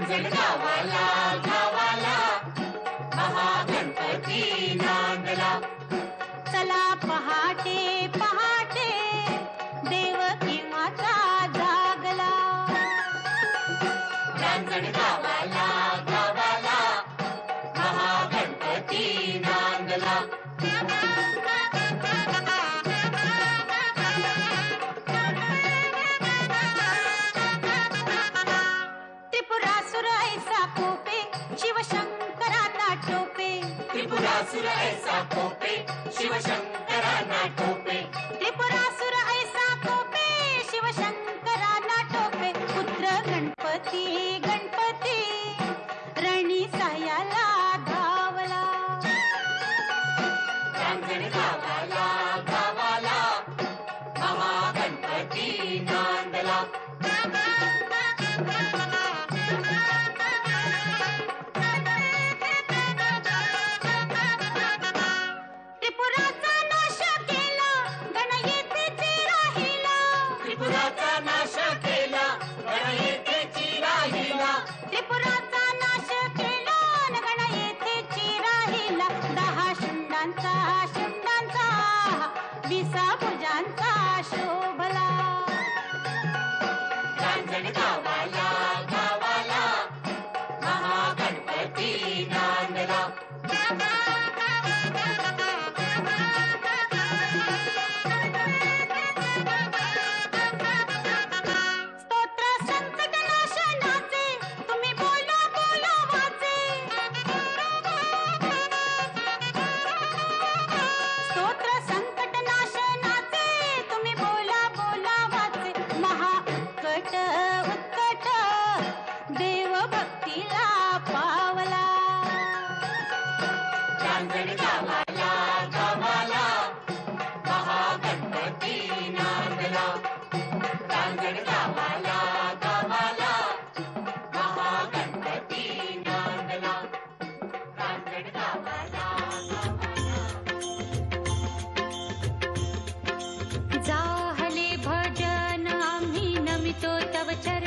गावाला गावाला महागणपती नांदला. चला पहाटे पहाटे देवकी माता जागला. रांजण गावाला गावाला महागणपती नांदला. त्रिपुरासुर ऐसा कोपे शिवशंकरांना टोपे. त्रिपुरासुर ऐसा कोपे शिवशंकरांना टोपे. त्रिपुरासुर ऐसा कोपे शिवशंकरांना टोपे. पुत्र गणपती गणपती रणी सायाला धावला. रांजण गावाला गावाला महागणपती नांदला. त्रिपुराचा नाश केला गण येथेची राहिला. त्रिपुराचा नाश केला गण येथेची राहिला. त्रिपुराचा नाश केला गण येथेची राहिला. 10 शुंडांचा शुंडांचा 20 भुजांचा शोभला. रांजण गावाला गावाला महागणपती नांदला. स्तोत्र संकट नाशनाचे तुम्ही बोला बोला वाचे. स्तोत्र संकट नाशनाचे तुम्ही बोला बोला वाचे. महा उत्कट उत्कट देव भक्तीला पावला. रांजण गावाला गावाला महागणपती नांदला. रांजण गावाला गावाला महागणपती नांदला. रांजण गावाला जाहले भजन आम्ही नमितो तव चरण.